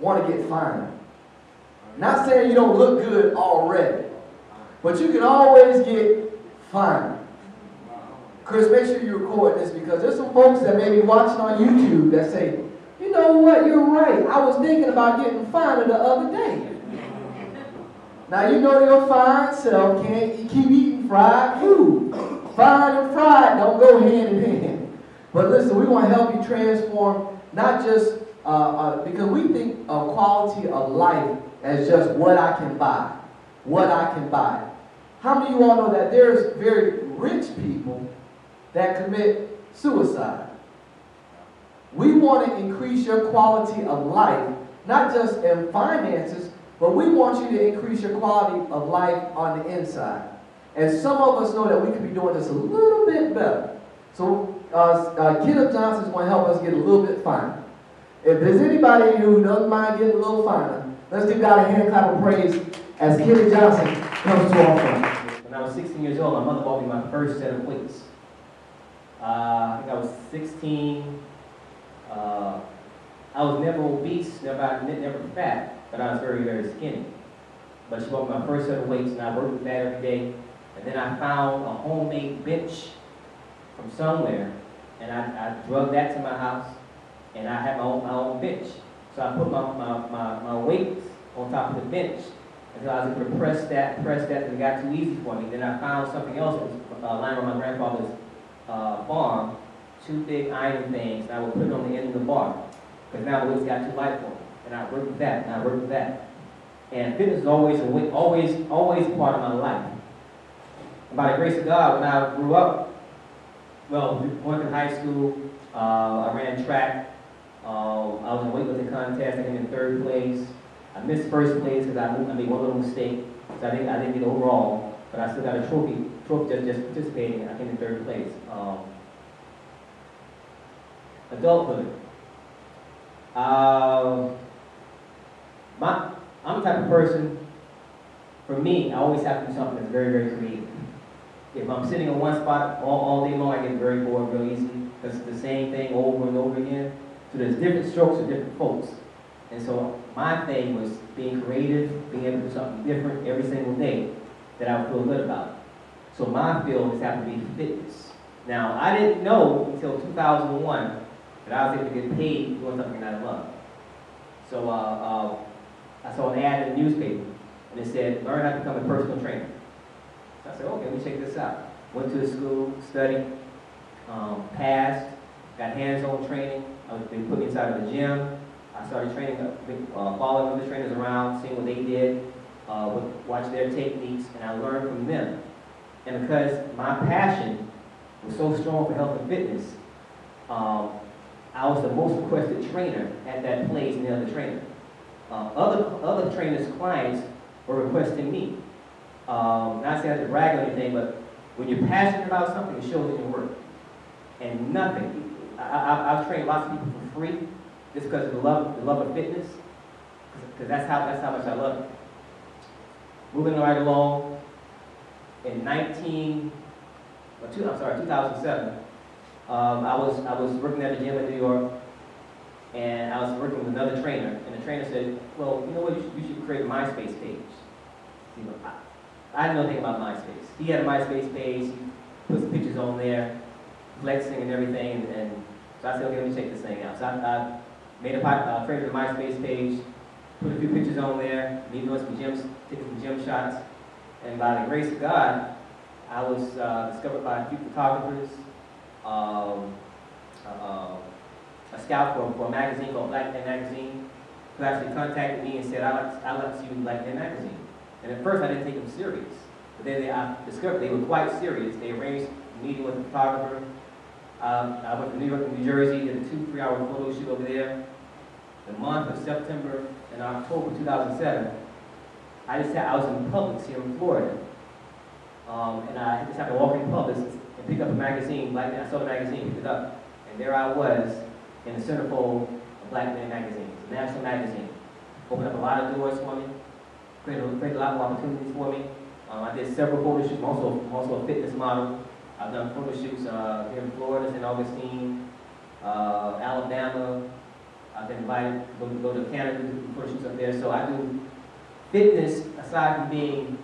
want to get finer. Not saying you don't look good already, but you can always get finer. Chris, make sure you record this because there's some folks that may be watching on YouTube that say, you know what, you're right. I was thinking about getting finer the other day. Now you know your fine self can't keep eating fried food. Fine and fried don't go hand in hand. But listen, we want to help you transform, not just because we think of quality of life as just what I can buy. What I can buy. How many of you all know that there's very rich people that commit suicide? We want to increase your quality of life, not just in finances, but we want you to increase your quality of life on the inside. And some of us know that we could be doing this a little bit better. So Kenneth Johnson is going to help us get a little bit finer. If there's anybody who doesn't mind getting a little finer, let's give God a hand clap of praise as Kenneth Johnson comes to our front. When I was 16 years old, my mother bought me my first set of weights. I think I was 16. I was never obese, never fat, but I was very, very skinny. But she bought me my first set of weights, and I worked with that every day. And then I found a homemade bench from somewhere, and I drug that to my house, and I had my own bench. So I put my weights on top of the bench until I was able to press that, and it got too easy for me. Then I found something else that was lying on my grandfather's farm, two big iron things, and I would put it on the end of the bar, because now the weights got too light for me. And I worked with that, and I worked with that. And fitness is always a part of my life. And by the grace of God, when I grew up, well, going through high school, I ran track. I was in a weightlifting contest. I came in third place. I missed first place because I made one little mistake, so I didn't get overall. But I still got a trophy just participating. I came in third place. Adulthood. I'm the type of person, for me, I always have to do something that's very, very creative. If I'm sitting in one spot all day long, I get very bored real easy because it's the same thing over and over again. So there's different strokes for different folks. And so my thing was being creative, being able to do something different every single day that I would feel good about. So my field has happened to be fitness. Now, I didn't know until 2001 that I was able to get paid doing something that I love. So I saw an ad in the newspaper, and it said, learn how to become a personal trainer. So I said, okay, let me check this out. Went to the school, studied, passed, got hands-on training. They put me inside of a gym. I started training, following other trainers around, seeing what they did, watch their techniques, and I learned from them. And because my passion was so strong for health and fitness, I was the most requested trainer at that place and the other trainer. Other trainers' clients were requesting me. Not saying I have to brag or anything, but when you're passionate about something, it shows in your work. And nothing. I've trained lots of people for free just because of the love of fitness, because that's how much I love it. Moving right along, in 2007, I was working at a gym in New York, and I was working with another trainer, and the trainer said, well, you know what, you should create a MySpace page. You know, I didn't know anything about MySpace. He had a MySpace page, he put some pictures on there, flexing and everything, and so I said, okay, let me check this thing out. So I created a MySpace page, put a few pictures on there, me doing some gyms, taking some gym shots, and by the grace of God, I was discovered by a few photographers, a scout for a magazine called Black Man Magazine, who actually contacted me and said, I'd like to see you in Black Man Magazine. And at first I didn't take them serious, but then I discovered they were quite serious. They arranged a meeting with a photographer. I went to New York and New Jersey, did a 2-3 hour photo shoot over there. The month of September and October 2007, I was in Publix here in Florida. And I just happened to walk in Publix and pick up a magazine. I saw the magazine, picked it up, and there I was in the centerfold of Black Man Magazine, it's a national magazine. Opened up a lot of doors for me, created a lot more opportunities for me. I did several photo shoots. I'm also a fitness model. I've done photo shoots here in Florida, St. Augustine, Alabama, I've been invited to go to Canada to do shoots up there. So I do fitness, aside from being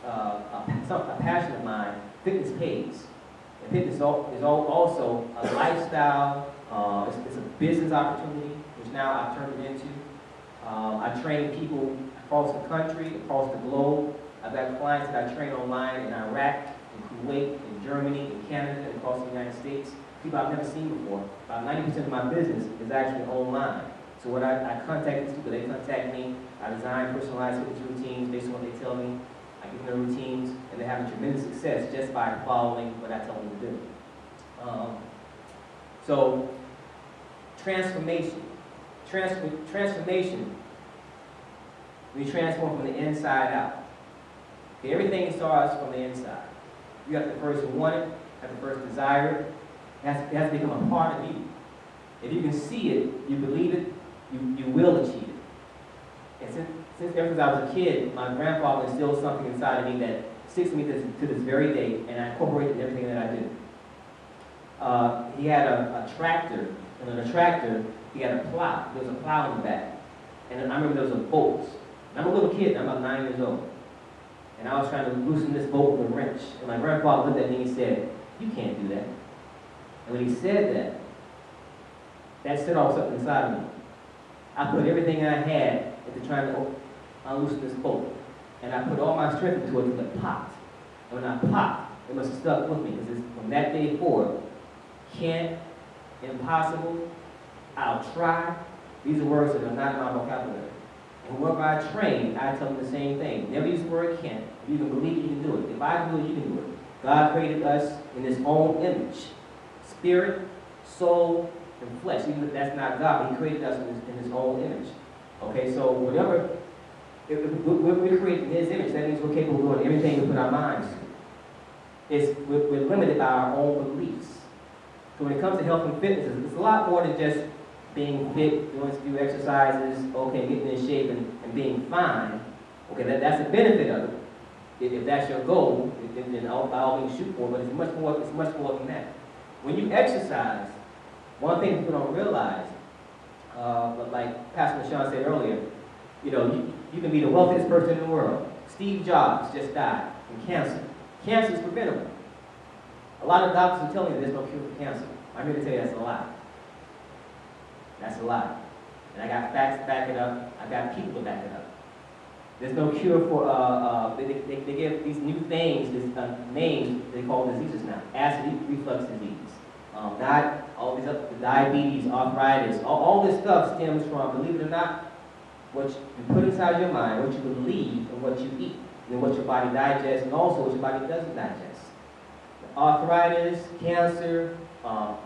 a passion of mine. Fitness pays. And fitness is also a lifestyle. It's a business opportunity, which now I've turned it into. I train people across the country, across the globe. I've got clients that I train online in Iraq, in Kuwait, in Germany, in Canada, and across the United States. People I've never seen before. About 90% of my business is actually online. So when I contact these people, they contact me. I design personalized fitness routines based on what they tell me. I give them their routines, and they're having tremendous success just by following what I tell them to do. So, transformation. Transformation, we transform from the inside out. Okay, everything starts from the inside. You have to first want it, have to first desire it. It has to become a part of you. If you can see it, you believe it, you will achieve it. And since ever since I was a kid, my grandfather instilled something inside of me that sticks with me to this very day, and I incorporate it in everything that I do. He had a tractor, and on the tractor, he had a plow. There was a plow in the back. And I remember there was a bolt. And I'm a little kid, I'm about 9 years old. And I was trying to loosen this bolt with a wrench. And my grandfather looked at me and he said, "You can't do that." And when he said that, that set off something inside of me. I put everything I had into trying to unloosen this bolt. And I put all my strength into it until it popped. And when I popped, it must have stuck with me. Because from that day forward, can't, impossible, I'll try. These are words that are not in my vocabulary. And whoever I train, I tell them the same thing. Never use the word can't. If you can believe it, you can do it. If I can do it, you can do it. God created us in His own image. Spirit, soul, and flesh. Even if that's not God, but He created us in His own image. Okay, so whatever, if we're created in His image, that means we're capable of doing everything we put our minds to. We're limited by our own beliefs. So when it comes to health and fitness, it's a lot more than just being fit, doing a few exercises, okay, getting in shape and being fine. Okay, that's a benefit of it. If that's your goal, then I'll be shoot for it, but it's much more than that. When you exercise, one thing people don't realize, but like Pastor Sean said earlier, you can be the wealthiest person in the world. Steve Jobs just died from cancer. Cancer is preventable. A lot of doctors are telling you there's no cure for cancer. I'm here to tell you that's a lie. That's a lie. And I got facts to back it up. I got people to back it up. There's no cure for, they give these new things, these names they call diseases now. Acid reflux disease. All these other, diabetes, arthritis, all this stuff stems from, believe it or not, what you put inside your mind, what you believe, and what you eat, and what your body digests, and also what your body doesn't digest. Arthritis, cancer, about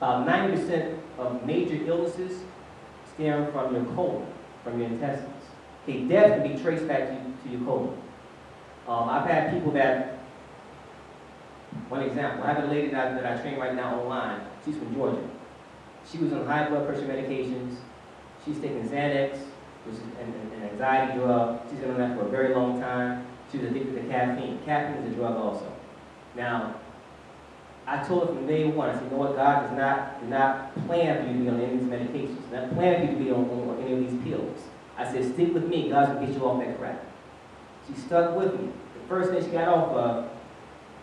90% of major illnesses stem from your colon, from your intestines. Okay, death can be traced back to your colon. I've had people that, one example, I have a lady that I train right now online. She's from Georgia. She was on high blood pressure medications. She's taking Xanax, which is an anxiety drug. She's been on that for a very long time. She was addicted to caffeine. Caffeine is a drug also. Now, I told her from day one, I said, you know what, God did not plan for you to be on any of these medications. He's not plan for you to be on any of these pills. I said, stick with me, God's going to get you off that crap. She stuck with me. The first thing she got off of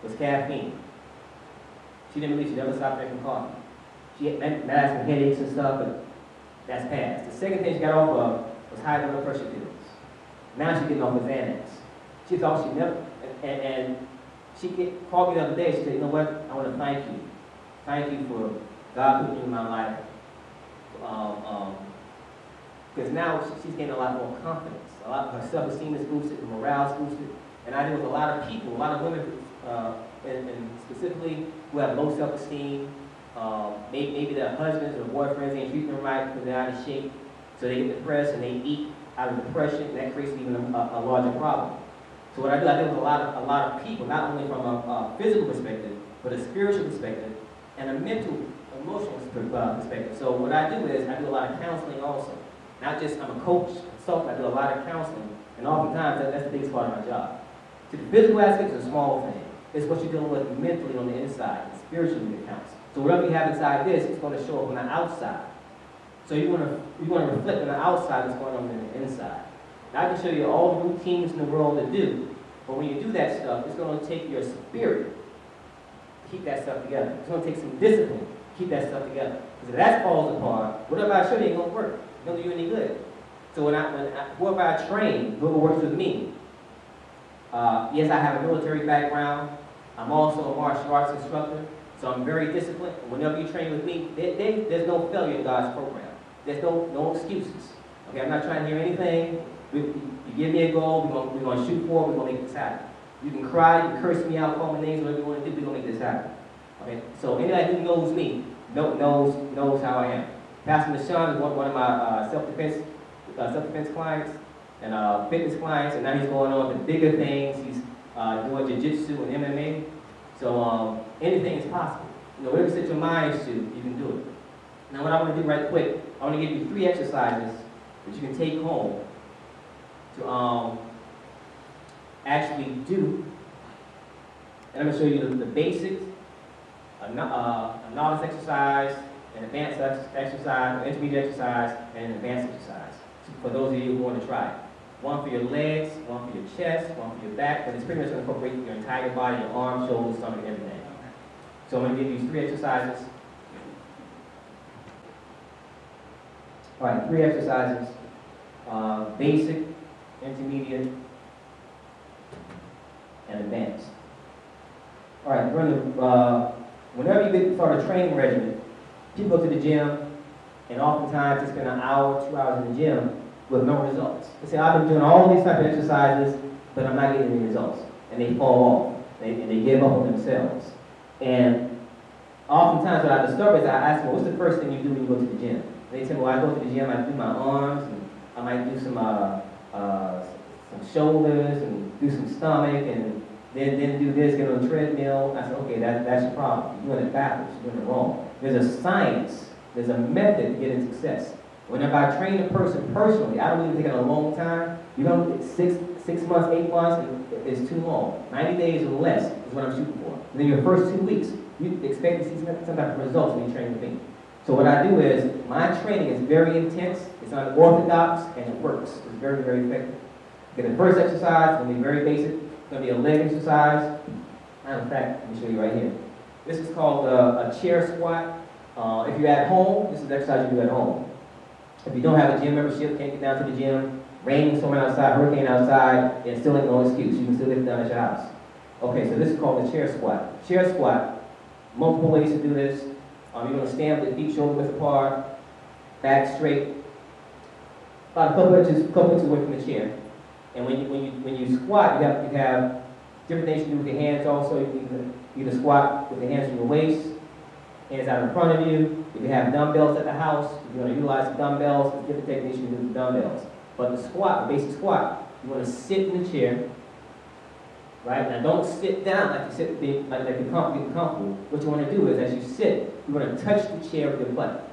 was caffeine. She didn't believe she never stopped drinking coffee. She had some headaches and stuff, but that's past. The second thing she got off of was high blood pressure pills. Now she's getting off of Xanax. She thought she never, and she called me the other day. She said, you know what, I want to thank you. Thank you for God putting you in my life. Because now she's getting a lot more confidence. Her self-esteem is boosted, her morale is boosted. And I deal with a lot of people, a lot of women, and specifically who have low self-esteem. Maybe their husbands or boyfriends ain't treating them right because they're out of shape. So they get depressed and they eat out of depression, and that creates even a larger problem. So what I deal with a lot of people, not only from a physical perspective, but a spiritual perspective, and a mental, emotional perspective. So what I do is I do a lot of counseling also. Not just, I'm a coach, consultant, I do a lot of counseling, and oftentimes that's the biggest part of my job. So the physical aspect is a small thing. It's what you're dealing with mentally on the inside, and spiritually that counts. So whatever you have inside this, it's going to show up on the outside. So you want to reflect on the outside what's going on in the inside. Now I can show you all the routines in the world to do, but when you do that stuff, it's going to take your spirit to keep that stuff together. It's going to take some discipline to keep that stuff together. Because if that falls apart, whatever I show you ain't going to work. It don't do you any good. So whoever I train, whoever works with me, yes, I have a military background. I'm also a martial arts instructor, so I'm very disciplined. Whenever you train with me, there's no failure in God's program. There's no excuses. Okay, I'm not trying to hear anything. You give me a goal, we're going to shoot for it, we're going to make this happen. You can cry, you can curse me out, call my names, whatever you want to do, we're going to make this happen. Okay, so anybody who knows me knows how I am. Pastor Nashawn is one of my self-defense clients and fitness clients, and now he's going on to bigger things. He's doing jiu-jitsu and MMA. So anything is possible. You know, whatever you set your mind to, you can do it. Now what I want to do right quick, I want to give you 3 exercises that you can take home to actually do. And I'm going to show you the basics, a novice exercise, an advanced exercise, an intermediate exercise, and an advanced exercise. So for those of you who want to try it. One for your legs, one for your chest, one for your back, but it's pretty much going to incorporate your entire body, your arms, shoulders, stomach, and everything. So I'm going to give you 3 exercises. All right, 3 exercises. Basic, intermediate, and advanced. All right, whenever you start a training regimen, people go to the gym, and oftentimes they spend an hour, 2 hours in the gym with no results. They say, I've been doing all these type of exercises, but I'm not getting any results. And they fall off, and they give up on themselves. And oftentimes what I discover is I ask them, what's the first thing you do when you go to the gym? And they tell me, well, I go to the gym, I do my arms, and I might do some shoulders, and do some stomach, and then do this, get on the treadmill. I said, okay, that's your problem. You're doing it backwards, you're doing it wrong. There's a science, there's a method to getting success. Whenever I train a person personally, I don't even take it a long time. You know, 6 months, 8 months is too long. 90 days or less is what I'm shooting for. And then your first 2 weeks, you expect to see some type of results when you train with me. So what I do is, my training is very intense, it's unorthodox, and it works. It's very, very effective. Okay, the first exercise is going to be very basic. It's going to be a leg exercise. In fact, let me show you right here. This is called a chair squat. If you're at home, this is the exercise you do at home. If you don't have a gym membership, can't get down to the gym, raining somewhere outside, hurricane outside, it still ain't no excuse. You can still lift it down at your house. Okay, so this is called the chair squat. Chair squat, multiple ways to do this. You're going to stand with the feet shoulder width apart, back straight, about a couple inches away from the chair. And when you squat, you have different things you can do with your hands also. You can either squat with your hands on your waist, hands out in front of you. If you have dumbbells at the house, if you want to utilize the dumbbells, there's different techniques you can do with the dumbbells. But the squat, the basic squat, you want to sit in the chair, right? Now don't sit down like you sit, like you're comfortable. What you want to do is, as you sit, you want to touch the chair with your butt.